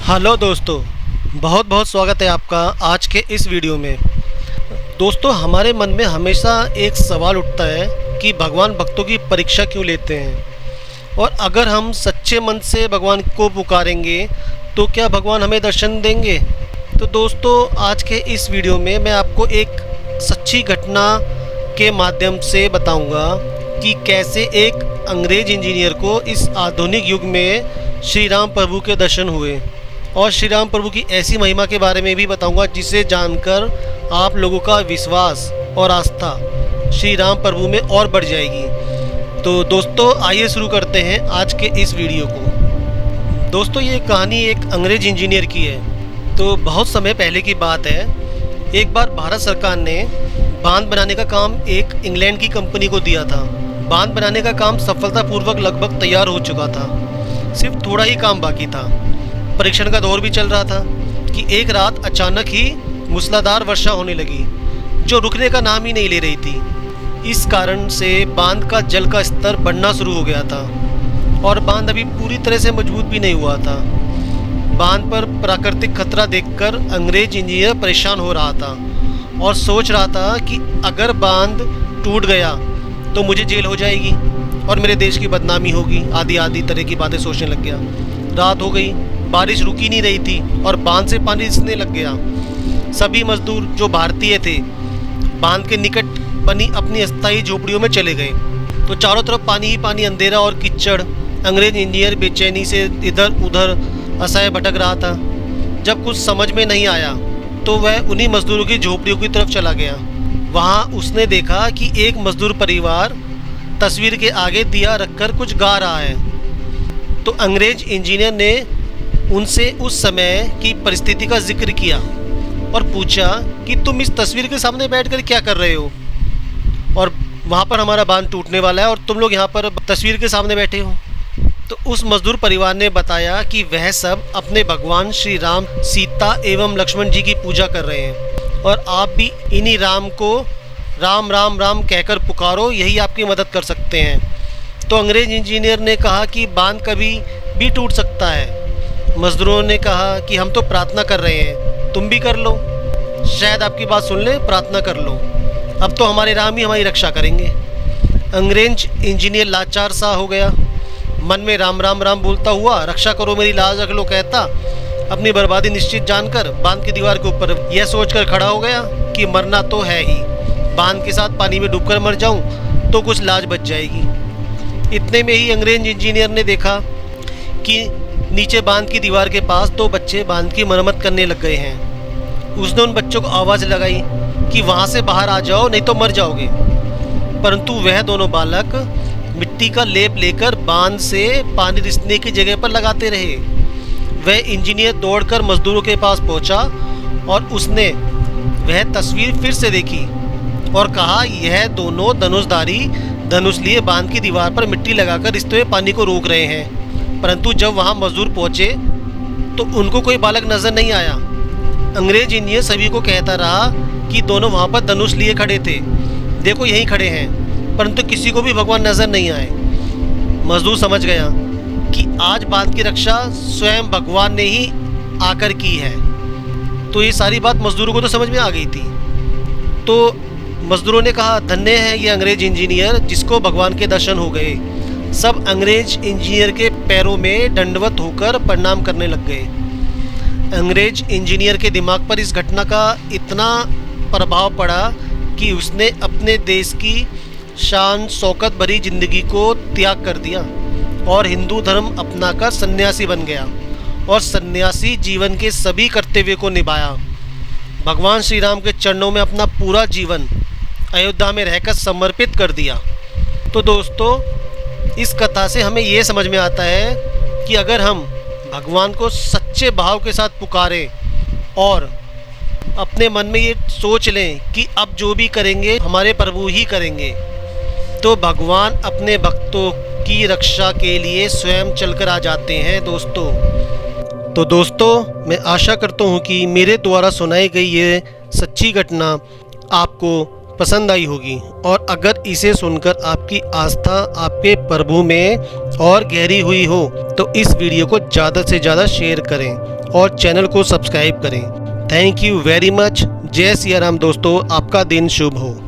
Hello दोस्तों, बहुत बहुत स्वागत है आपका आज के इस वीडियो में। दोस्तों, हमारे मन में हमेशा एक सवाल उठता है कि भगवान भक्तों की परीक्षा क्यों लेते हैं, और अगर हम सच्चे मन से भगवान को पुकारेंगे तो क्या भगवान हमें दर्शन देंगे। तो दोस्तों, आज के इस वीडियो में मैं आपको एक सच्ची घटना के माध्यम से बताऊंगा कि कैसे एक अंग्रेज इंजीनियर को इस आधुनिक युग में श्री राम प्रभु के दर्शन हुए, और श्री राम प्रभु की ऐसी महिमा के बारे में भी बताऊंगा जिसे जानकर आप लोगों का विश्वास और आस्था श्री राम प्रभु में और बढ़ जाएगी। तो दोस्तों, आइए शुरू करते हैं आज के इस वीडियो को। दोस्तों, ये कहानी एक अंग्रेज इंजीनियर की है। तो बहुत समय पहले की बात है। एक बार भारत सरकार ने बांध बनाने का काम एक इंग्लैंड की कंपनी को दिया था। बांध बनाने का काम सफलतापूर्वक लगभग तैयार हो चुका था, सिर्फ थोड़ा ही काम बाकी था। परीक्षण का दौर भी चल रहा था कि एक रात अचानक ही मूसलाधार वर्षा होने लगी, जो रुकने का नाम ही नहीं ले रही थी। इस कारण से बांध का जल का स्तर बढ़ना शुरू हो गया था, और बांध अभी पूरी तरह से मजबूत भी नहीं हुआ था। बांध पर प्राकृतिक खतरा देखकर अंग्रेज इंजीनियर परेशान हो रहा था और सोच रहा था कि अगर बांध टूट गया तो मुझे जेल हो जाएगी और मेरे देश की बदनामी होगी, आदि आदि तरह की बातें सोचने लग गया। रात हो गई, बारिश रुकी नहीं रही थी और बांध से पानी रिसने लग गया। सभी मजदूर जो भारतीय थे बांध के निकट बनी अपनी अस्थायी झोपड़ियों में चले गए। तो चारों तरफ पानी ही पानी, अंधेरा और कीचड़। अंग्रेज इंजीनियर बेचैनी से इधर उधर असहाय भटक रहा था। जब कुछ समझ में नहीं आया तो वह उन्हीं मजदूरों की झोपड़ियों की तरफ चला गया। वहाँ उसने देखा कि एक मजदूर परिवार तस्वीर के आगे दिया रखकर कुछ गा रहा है। तो अंग्रेज इंजीनियर ने उनसे उस समय की परिस्थिति का जिक्र किया और पूछा कि तुम इस तस्वीर के सामने बैठकर क्या कर रहे हो, और वहाँ पर हमारा बांध टूटने वाला है और तुम लोग यहाँ पर तस्वीर के सामने बैठे हो। तो उस मजदूर परिवार ने बताया कि वह सब अपने भगवान श्री राम, सीता एवं लक्ष्मण जी की पूजा कर रहे हैं, और आप भी इन्हीं राम को राम राम राम कहकर पुकारो, यही आपकी मदद कर सकते हैं। तो अंग्रेज इंजीनियर ने कहा कि बांध कभी भी टूट सकता है। मजदूरों ने कहा कि हम तो प्रार्थना कर रहे हैं, तुम भी कर लो, शायद आपकी बात सुन ले, प्रार्थना कर लो, अब तो हमारे राम ही हमारी रक्षा करेंगे। अंग्रेज इंजीनियर लाचार सा हो गया, मन में राम राम राम बोलता हुआ रक्षा करो मेरी लाज रख लो कहता, अपनी बर्बादी निश्चित जानकर बांध की दीवार के ऊपर यह सोचकर खड़ा हो गया कि मरना तो है ही, बांध के साथ पानी में डूबकर मर जाऊं तो कुछ लाज बच जाएगी। इतने में ही अंग्रेज इंजीनियर ने देखा कि नीचे बांध की दीवार के पास दो बच्चे बांध की मरम्मत करने लग गए हैं। उसने उन बच्चों को आवाज़ लगाई कि वहाँ से बाहर आ जाओ नहीं तो मर जाओगे, परंतु वह दोनों बालक मिट्टी का लेप लेकर बांध से पानी रिसने की जगह पर लगाते रहे। वह इंजीनियर दौड़कर मजदूरों के पास पहुंचा और उसने वह तस्वीर फिर से देखी और कहा, यह दोनों धनुषधारी धनुष लिए बांध की दीवार पर मिट्टी लगाकर रिसते हुए पानी को रोक रहे हैं। परंतु जब वहां मजदूर पहुंचे तो उनको कोई बालक नजर नहीं आया। अंग्रेज इंजीनियर सभी को कहता रहा कि दोनों वहां पर धनुष लिए खड़े थे, देखो यहीं खड़े हैं, परंतु किसी को भी भगवान नजर नहीं आए। मजदूर समझ गया कि आज बांध की रक्षा स्वयं भगवान ने ही आकर की है। तो ये सारी बात मजदूरों को तो समझ में आ गई थी। तो मजदूरों ने कहा, धन्य है ये अंग्रेज इंजीनियर जिसको भगवान के दर्शन हो गए। सब अंग्रेज इंजीनियर के पैरों में दंडवत होकर प्रणाम करने लग गए। अंग्रेज इंजीनियर के दिमाग पर इस घटना का इतना प्रभाव पड़ा कि उसने अपने देश की शान शौकत भरी जिंदगी को त्याग कर दिया और हिंदू धर्म अपनाकर सन्यासी बन गया, और सन्यासी जीवन के सभी कर्तव्य को निभाया। भगवान श्री राम के चरणों में अपना पूरा जीवन अयोध्या में रहकर समर्पित कर दिया। तो दोस्तों, इस कथा से हमें ये समझ में आता है कि अगर हम भगवान को सच्चे भाव के साथ पुकारें और अपने मन में ये सोच लें कि अब जो भी करेंगे हमारे प्रभु ही करेंगे, तो भगवान अपने भक्तों की रक्षा के लिए स्वयं चलकर आ जाते हैं दोस्तों। तो दोस्तों, मैं आशा करता हूँ कि मेरे द्वारा सुनाई गई ये सच्ची घटना आपको पसंद आई होगी, और अगर इसे सुनकर आपकी आस्था आपके प्रभु में और गहरी हुई हो तो इस वीडियो को ज़्यादा से ज़्यादा शेयर करें और चैनल को सब्सक्राइब करें। Thank you very much. जय सिया राम दोस्तों, आपका दिन शुभ हो।